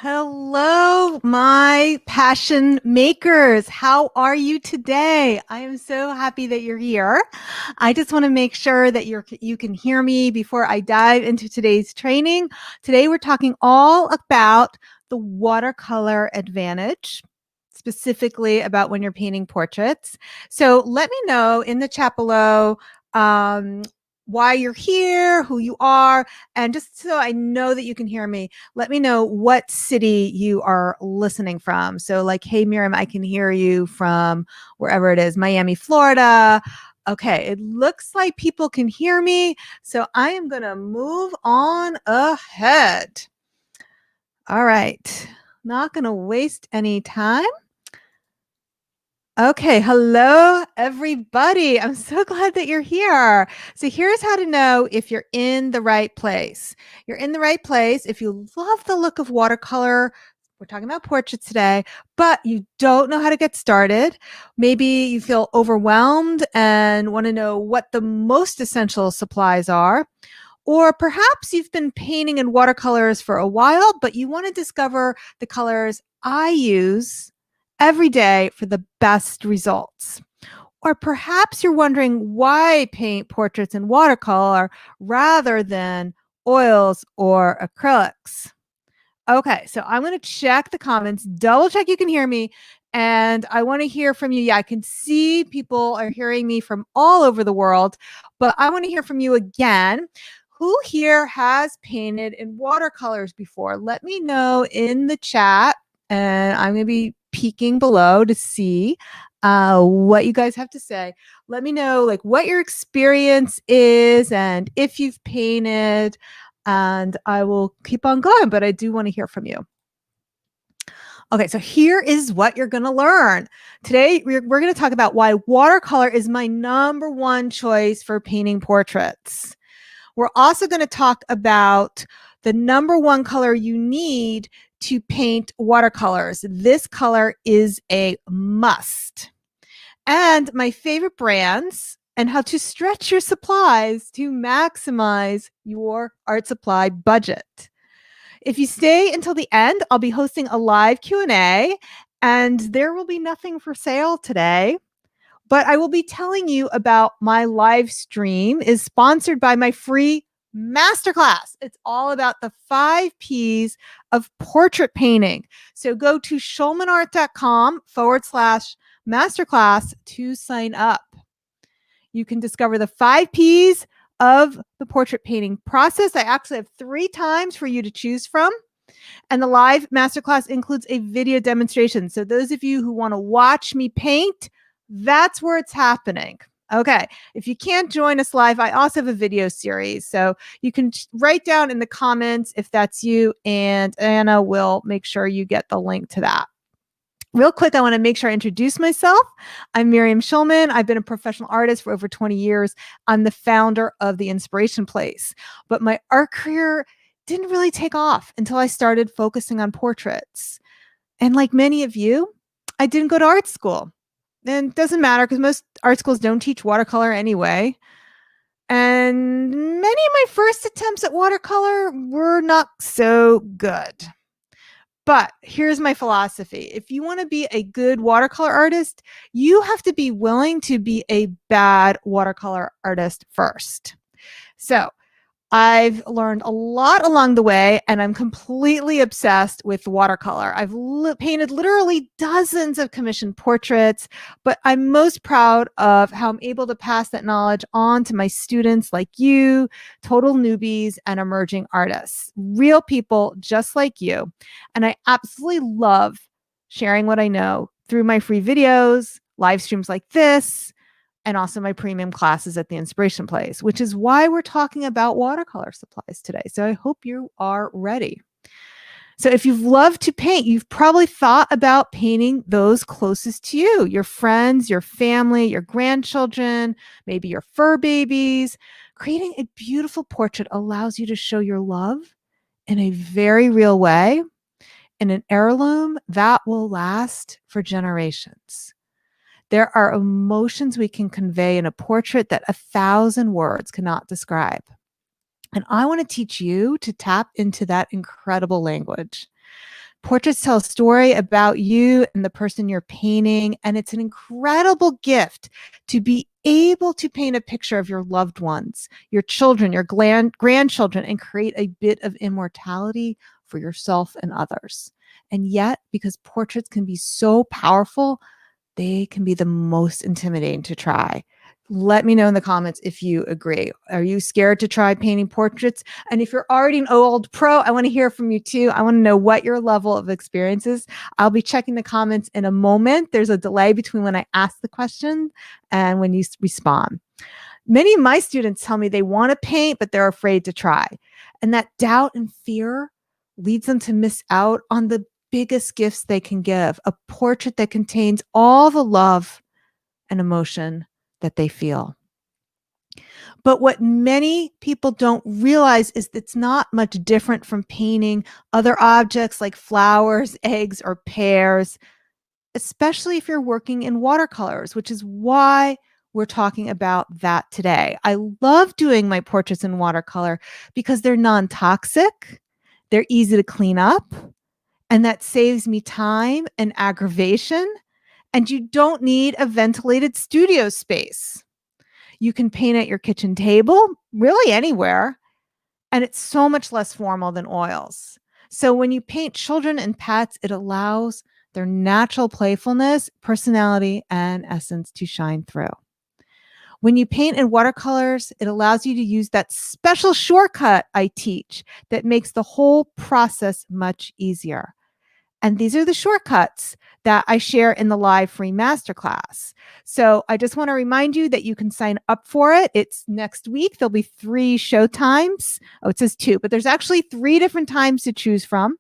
Hello, my passion makers. How are you today? I am so happy that you're here. I just want to make sure that you can hear me before I dive into today's training. Today we're talking all about the watercolor advantage, specifically about when you're painting portraits. So let me know in the chat below um, why you're here, who you are, and just so I know that you can hear me, let me know what city you are listening from. So, like, hey, Miriam, I can hear you from wherever it is, Miami, Florida. Okay, it looks like people can hear me. So, I am going to move on ahead. All right, not going to waste any time. Okay, hello everybody. I'm so glad that you're here. So here's how to know if you're in the right place. You're in the right place if you love the look of watercolor. We're talking about portraits today, but you don't know how to get started. Maybe you feel overwhelmed and want to know what the most essential supplies are. Or perhaps you've been painting in watercolors for a while, but you want to discover the colors I use every day for the best results. Or perhaps you're wondering why paint portraits in watercolor rather than oils or acrylics. Okay, so I'm going to check the comments, double check you can hear me, and I want to hear from you. Yeah, I can see people are hearing me from all over the world, but I want to hear from you again. Who here has painted in watercolors before? Let me know in the chat, and I'm going to be peeking below to see what you guys have to say. Let me know like what your experience is and if you've painted, and I will keep on going, but I do want to hear from you. Okay, so here is what you're going to learn. Today, we're going to talk about why watercolor is my number one choice for painting portraits. We're also going to talk about the number one color you need to paint watercolors. This color is a must. And my favorite brands and how to stretch your supplies to maximize your art supply budget. If you stay until the end, I'll be hosting a live Q&A, and there will be nothing for sale today. But I will be telling you about my live stream is sponsored by my free masterclass. It's all about the 5 P's of portrait painting. So go to schulmanart.com/masterclass to sign up. You can discover the 5 P's of the portrait painting process. I actually have 3 times for you to choose from. And the live masterclass includes a video demonstration. So those of you who want to watch me paint, that's where it's happening. Okay. If you can't join us live, I also have a video series. So you can write down in the comments if that's you, and Anna will make sure you get the link to that. Real quick, I want to make sure I introduce myself. I'm Miriam Schulman. I've been a professional artist for over 20 years. I'm the founder of The Inspiration Place. But my art career didn't really take off until I started focusing on portraits. And like many of you, I didn't go to art school. And it doesn't matter because most art schools don't teach watercolor anyway. And many of my first attempts at watercolor were not so good. But here's my philosophy. If you want to be a good watercolor artist, you have to be willing to be a bad watercolor artist first. So I've learned a lot along the way, and I'm completely obsessed with watercolor. I've painted literally dozens of commissioned portraits, but I'm most proud of how I'm able to pass that knowledge on to my students like you, total newbies, and emerging artists, real people just like you. And I absolutely love sharing what I know through my free videos, live streams like this, and also my premium classes at the Inspiration Place, which is why we're talking about watercolor supplies today. So I hope you are ready. So if you've loved to paint, you've probably thought about painting those closest to you, your friends, your family, your grandchildren, maybe your fur babies. Creating a beautiful portrait allows you to show your love in a very real way, in an heirloom that will last for generations. There are emotions we can convey in a portrait that 1,000 words cannot describe. And I want to teach you to tap into that incredible language. Portraits tell a story about you and the person you're painting, and it's an incredible gift to be able to paint a picture of your loved ones, your children, your grandchildren, and create a bit of immortality for yourself and others. And yet, because portraits can be so powerful, they can be the most intimidating to try. Let me know in the comments if you agree. Are you scared to try painting portraits? And if you're already an old pro, I want to hear from you too. I want to know what your level of experience is. I'll be checking the comments in a moment. There's a delay between when I ask the question and when you respond. Many of my students tell me they want to paint, but they're afraid to try. And that doubt and fear leads them to miss out on the biggest gifts they can give, a portrait that contains all the love and emotion that they feel. But what many people don't realize is it's not much different from painting other objects like flowers, eggs, or pears, especially if you're working in watercolors, which is why we're talking about that today. I love doing my portraits in watercolor because they're non-toxic, they're easy to clean up, and that saves me time and aggravation. And you don't need a ventilated studio space. You can paint at your kitchen table, really anywhere, and it's so much less formal than oils. So when you paint children and pets, it allows their natural playfulness, personality, and essence to shine through. When you paint in watercolors, it allows you to use that special shortcut I teach that makes the whole process much easier. And these are the shortcuts that I share in the live free masterclass. So I just want to remind you that you can sign up for it. It's next week. There'll be 3 show times. Oh, it says 2, but there's actually 3 different times to choose from.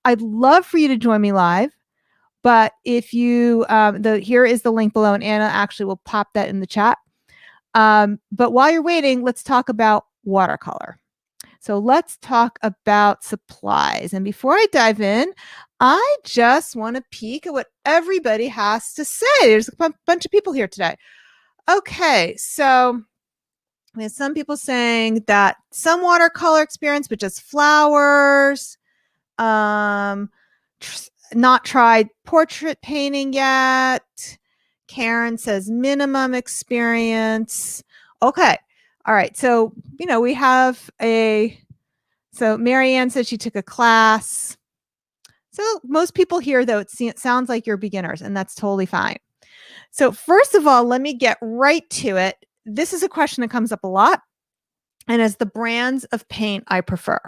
I'd love for you to join me live. But if you, here is the link below, and Anna actually will pop that in the chat. But while you're waiting, let's talk about watercolor. So let's talk about supplies. And before I dive in, I just want to peek at what everybody has to say. There's a bunch of people here today. Okay, so we have some people saying that some watercolor experience, but just flowers. Not tried portrait painting yet. Karen says minimum experience. Okay. All right. So, we have so Marianne said she took a class. So most people here, though, it sounds like you're beginners, and that's totally fine. So first of all, let me get right to it. This is a question that comes up a lot, and as the brands of paint I prefer.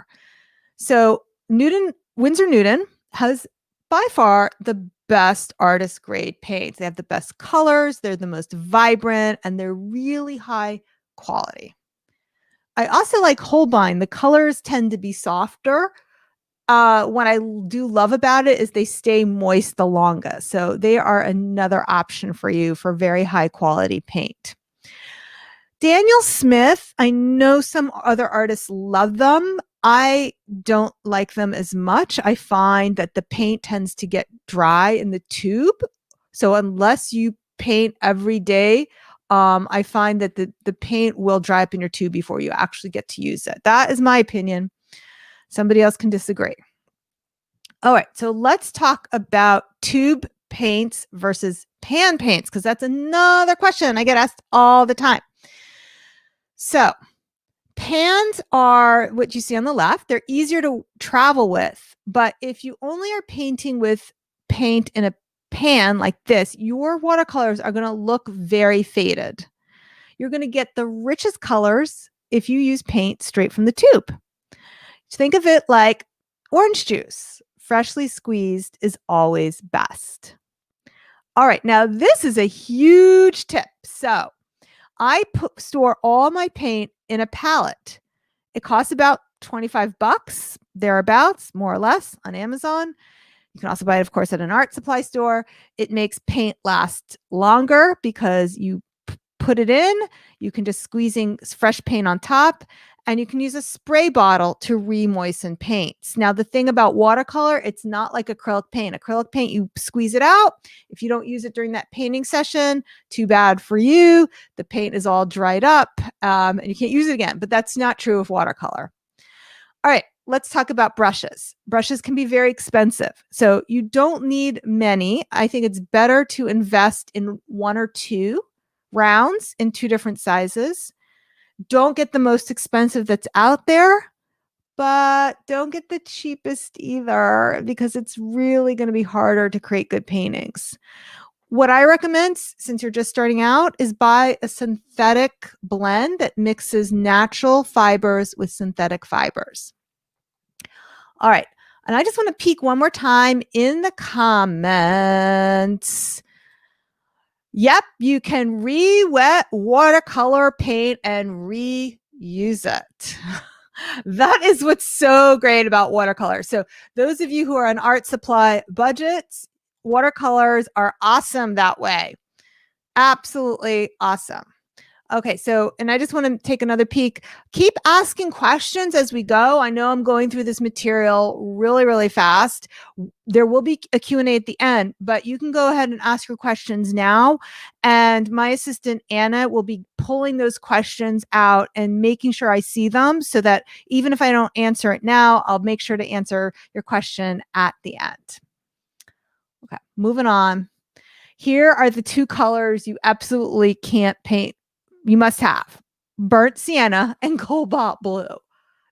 So Winsor Newton has by far the best artist grade paints. They have the best colors, they're the most vibrant, and they're really high quality. I also like Holbein. The colors tend to be softer. What I do love about it is they stay moist the longest. So they are another option for you for very high quality paint. Daniel Smith, I know some other artists love them. I don't like them as much. I find that the paint tends to get dry in the tube. So unless you paint every day, I find that the paint will dry up in your tube before you actually get to use it. That is my opinion. Somebody else can disagree. All right, so let's talk about tube paints versus pan paints, because that's another question I get asked all the time. So pans are what you see on the left. They're easier to travel with, but if you only are painting with paint in a pan like this, your watercolors are going to look very faded. You're going to get the richest colors if you use paint straight from the tube. Think of it like orange juice. Freshly squeezed is always best. All right, now this is a huge tip. So I store all my paint in a palette. It costs about 25 bucks, thereabouts, more or less, on Amazon. You can also buy it, of course, at an art supply store. It makes paint last longer because you put it in, you can just squeezing fresh paint on top, and you can use a spray bottle to re-moisten paints. Now, the thing about watercolor, it's not like acrylic paint. Acrylic paint, you squeeze it out. If you don't use it during that painting session, too bad for you. The paint is all dried up and you can't use it again, but that's not true of watercolor. All right, let's talk about brushes. Brushes can be very expensive. So you don't need many. I think it's better to invest in 1 or 2 rounds in 2 different sizes. Don't get the most expensive that's out there, but don't get the cheapest either because it's really going to be harder to create good paintings. What I recommend, since you're just starting out, is buy a synthetic blend that mixes natural fibers with synthetic fibers. All right. And I just want to peek one more time in the comments. Yep, you can re-wet watercolor paint and reuse it. That is what's so great about watercolors. So those of you who are on art supply budgets, watercolors are awesome that way. Absolutely awesome. Okay, so, and I just want to take another peek. Keep asking questions as we go. I know I'm going through this material really, really fast. There will be a Q&A at the end, but you can go ahead and ask your questions now. And my assistant, Anna, will be pulling those questions out and making sure I see them so that even if I don't answer it now, I'll make sure to answer your question at the end. Okay, moving on. Here are the 2 colors you absolutely can't paint. You must have burnt sienna and cobalt blue.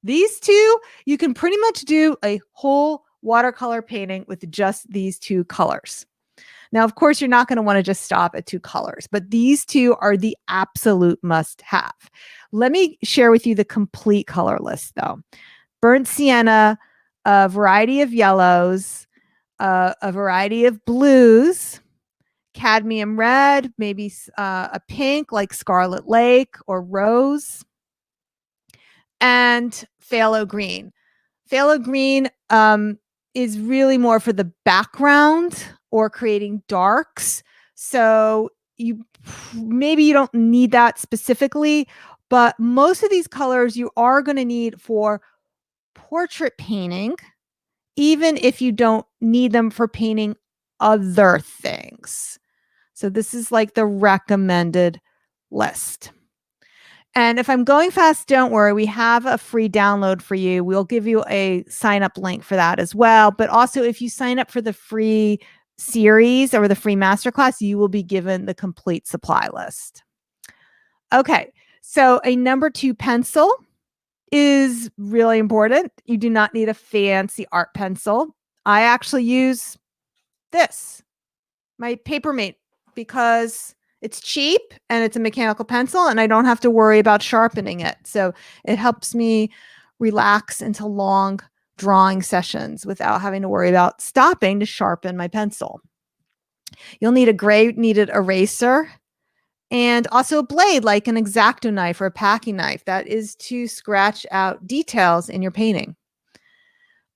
These 2, you can pretty much do a whole watercolor painting with just these 2 colors. Now, of course, you're not going to want to just stop at 2 colors, but these 2 are the absolute must have. Let me share with you the complete color list though. Burnt sienna, a variety of yellows, a variety of blues, cadmium red, maybe a pink like Scarlet Lake or rose, and phthalo green. Phthalo green is really more for the background or creating darks. So maybe you don't need that specifically, but most of these colors you are going to need for portrait painting, even if you don't need them for painting other things. So this is like the recommended list. And if I'm going fast, don't worry. We have a free download for you. We'll give you a sign up link for that as well. But also if you sign up for the free series or the free masterclass, you will be given the complete supply list. Okay. So a number 2 pencil is really important. You do not need a fancy art pencil. I actually use this, my Papermate, because it's cheap and it's a mechanical pencil and I don't have to worry about sharpening it. So it helps me relax into long drawing sessions without having to worry about stopping to sharpen my pencil. You'll need a gray kneaded eraser and also a blade like an X-Acto knife or a packing knife. That is to scratch out details in your painting.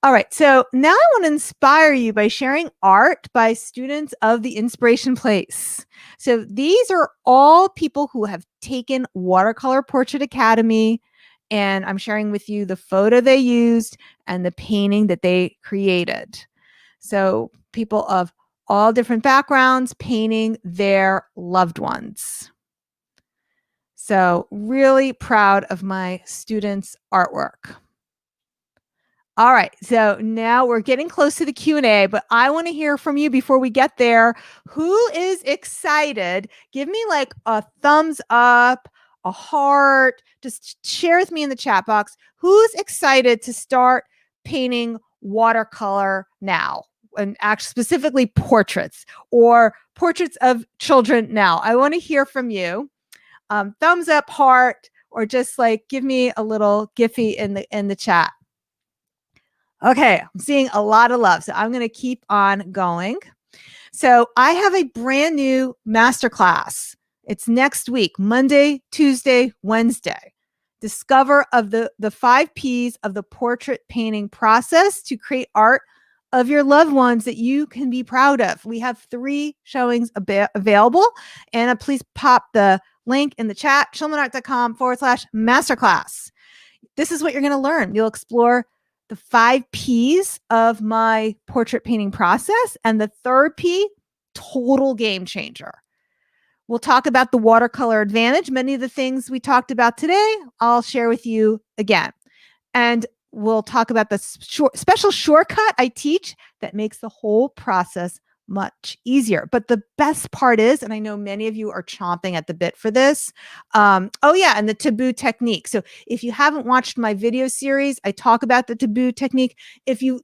All right, so now I want to inspire you by sharing art by students of the Inspiration Place. So these are all people who have taken Watercolor Portrait Academy, and I'm sharing with you the photo they used and the painting that they created. So people of all different backgrounds painting their loved ones. So really proud of my students' artwork. All right, so now we're getting close to the Q&A, but I want to hear from you before we get there. Who is excited? Give me like a thumbs up, a heart. Just share with me in the chat box. Who's excited to start painting watercolor now? And actually specifically portraits or portraits of children now. I want to hear from you. Thumbs up, heart, or just like give me a little Giphy in the chat. Okay, I'm seeing a lot of love, so I'm going to keep on going. So I have a brand new masterclass. It's next week, Monday, Tuesday, Wednesday. Discover of the 5 Ps of the portrait painting process to create art of your loved ones that you can be proud of. We have 3 showings available, and please pop the link in the chat, schulmanart.com/masterclass. This is what you're going to learn. You'll explore the 5 Ps of my portrait painting process. And the 3rd P, total game changer. We'll talk about the Watercolor Advantage. Many of the things we talked about today, I'll share with you again. And we'll talk about the special shortcut I teach that makes the whole process much easier. But the best part is, and I know many of you are chomping at the bit for this. Oh yeah, and the taboo technique. So if you haven't watched my video series, I talk about the taboo technique. If you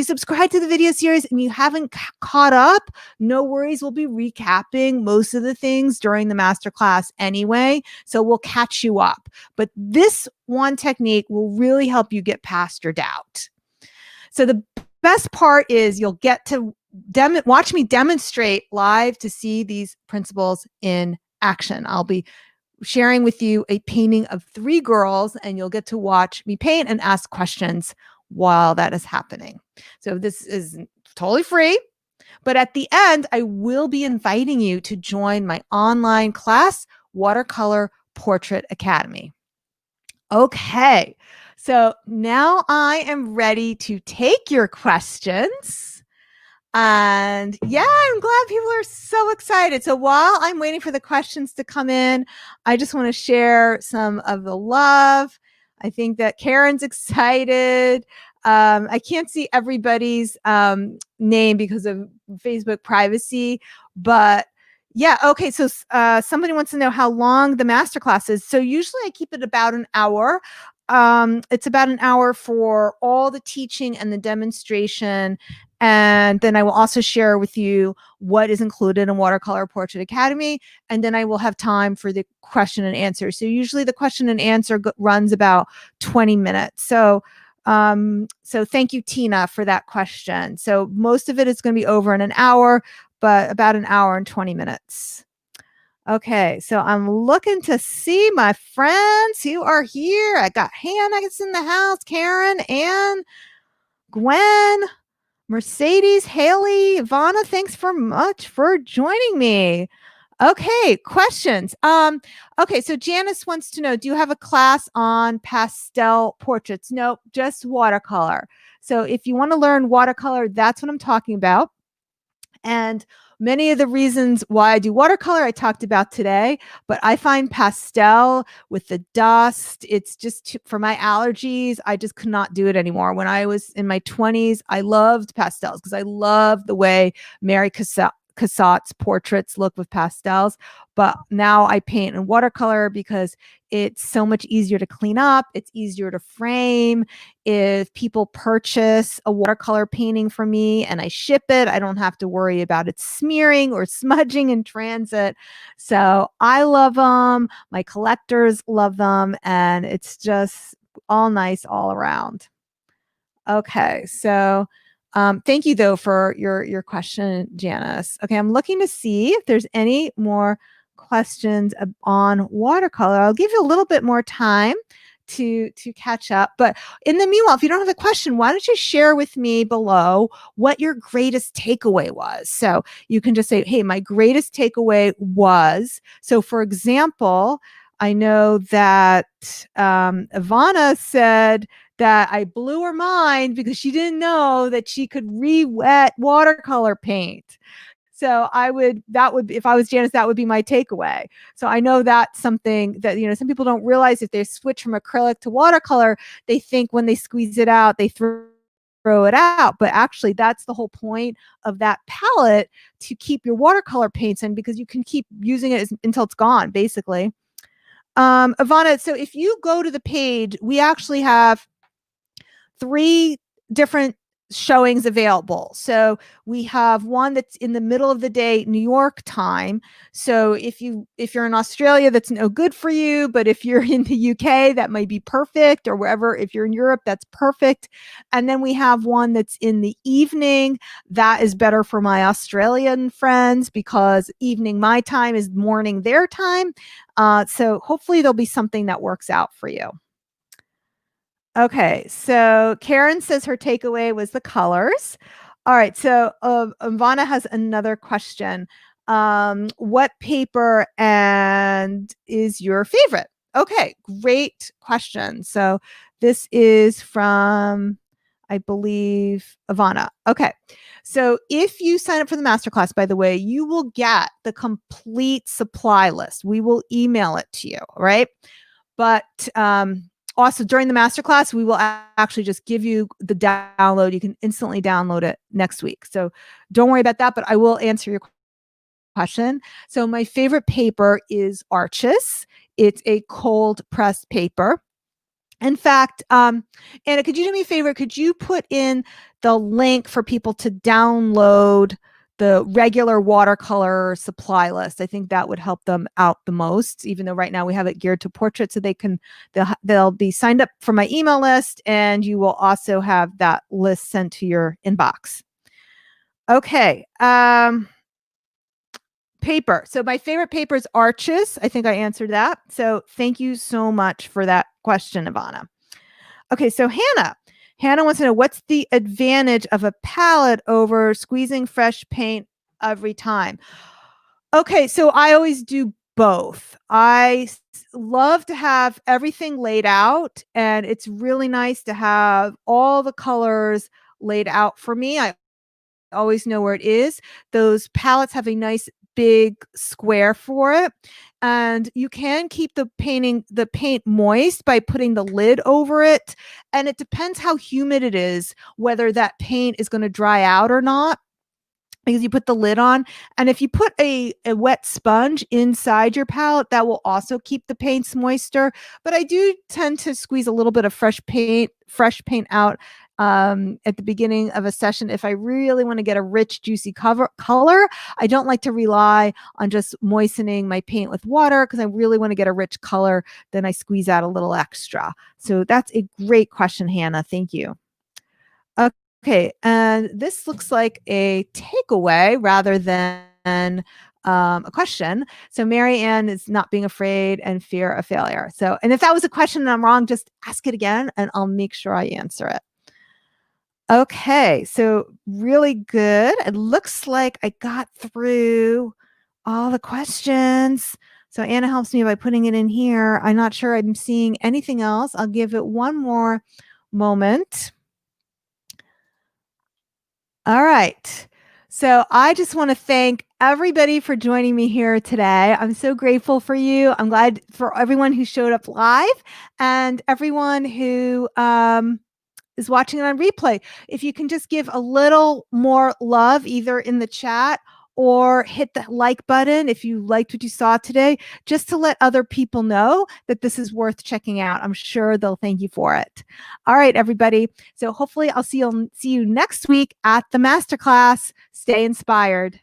subscribe to the video series and you haven't caught up, no worries. We'll be recapping most of the things during the masterclass anyway. So we'll catch you up. But this one technique will really help you get past your doubt. So the best part is you'll get to watch me demonstrate live to see these principles in action. I'll be sharing with you a painting of 3 girls, and you'll get to watch me paint and ask questions while that is happening. So this is totally free, but at the end, I will be inviting you to join my online class, Watercolor Portrait Academy. Okay, so now I am ready to take your questions. And yeah, I'm glad people are so excited. So while I'm waiting for the questions to come in, I just want to share some of the love. I think that Karen's excited. I can't see everybody's name because of Facebook privacy, but yeah. Okay. So somebody wants to know how long the masterclass is. So usually I keep it about an hour. It's about an hour for all the teaching and the demonstration. And then I will also share with you what is included in Watercolor Portrait Academy. And then I will have time for the question and answer. So usually the question and answer runs about 20 minutes. So thank you, Tina, for that question. So most of it is going to be over in an hour, but about an hour and 20 minutes. Okay, so I'm looking to see my friends who are here. I got Hannah is in the house, Karen, Ann, Gwen, Mercedes, Haley, Ivana, thanks much for joining me. Okay, questions. Okay, so Janice wants to know, do you have a class on pastel portraits? No, just watercolor. So if you want to learn watercolor, that's what I'm talking about. And many of the reasons why I do watercolor, I talked about today, but I find pastel with the dust, it's just for my allergies. I just could not do it anymore. When I was in my 20s, I loved pastels because I loved the way Mary Cassatt's portraits look with pastels. But now I paint in watercolor because it's so much easier to clean up. It's easier to frame. If people purchase a watercolor painting from me and I ship it, I don't have to worry about it smearing or smudging in transit. So I love them. My collectors love them. And it's just all nice all around. Okay, so thank you though for your question, Janice. Okay, I'm looking to see if there's any more questions on watercolor. I'll give you a little bit more time to catch up. But in the meanwhile, if you don't have a question, why don't you share with me below what your greatest takeaway was? So you can just say, hey, my greatest takeaway was. So for example, I know that Ivana said that I blew her mind because she didn't know that she could re-wet watercolor paint. So if I was Janice, that would be my takeaway. So I know that's something that, some people don't realize if they switch from acrylic to watercolor, they think when they squeeze it out, they throw it out. But actually that's the whole point of that palette, to keep your watercolor paints in, because you can keep using it until it's gone, basically. Ivana, so if you go to the page, we actually have 3 different showings available. So we have one that's in the middle of the day, New York time. So if you're in Australia, that's no good for you. But if you're in the UK, that might be perfect, or wherever. If you're in Europe, that's perfect. And then we have one that's in the evening. That is better for my Australian friends, because evening my time is morning their time. So hopefully there'll be something that works out for you. Okay, so Karen says her takeaway was the colors. All right, so Ivana has another question. What paper and is your favorite? Okay, great question. So this is from, I believe, Ivana. Okay, so if you sign up for the masterclass, by the way, you will get the complete supply list. We will email it to you, right? But also during the masterclass, we will actually just give you the download. You can instantly download it next week. So don't worry about that, but I will answer your question. So my favorite paper is Arches. It's a cold pressed paper. In fact, Anna, could you do me a favor? Could you put in the link for people to download the regular watercolor supply list? I think that would help them out the most, even though right now we have it geared to portraits, so they'll be signed up for my email list, and you will also have that list sent to your inbox. Okay. Paper. So my favorite paper is Arches. I think I answered that. So thank you so much for that question, Ivana. Okay, so Hannah wants to know, what's the advantage of a palette over squeezing fresh paint every time? Okay, so I always do both. I love to have everything laid out, and it's really nice to have all the colors laid out for me. I always know where it is. Those palettes have a nice big square for it, and you can keep the paint moist by putting the lid over it, and it depends how humid it is whether that paint is going to dry out or not, because you put the lid on. And if you put a wet sponge inside your palette, that will also keep the paints moister. But I do tend to squeeze a little bit of fresh paint out at the beginning of a session if I really want to get a rich, juicy color. I don't like to rely on just moistening my paint with water, because I really want to get a rich color. Then I squeeze out a little extra. So that's a great question, Hannah. Thank you. Okay, and this looks like a takeaway rather than a question. So Mary Ann is not being afraid and fear of failure. So, and if that was a question and I'm wrong, just ask it again and I'll make sure I answer it. Okay, so really good. It looks like I got through all the questions. So Anna helps me by putting it in here. I'm not sure I'm seeing anything else. I'll give it one more moment. All right. So I just want to thank everybody for joining me here today. I'm so grateful for you. I'm glad for everyone who showed up live and everyone who is watching it on replay. If you can just give a little more love, either in the chat or hit the like button if you liked what you saw today, just to let other people know that this is worth checking out. I'm sure they'll thank you for it. All right, everybody. So hopefully I'll see you next week at the masterclass. Stay inspired.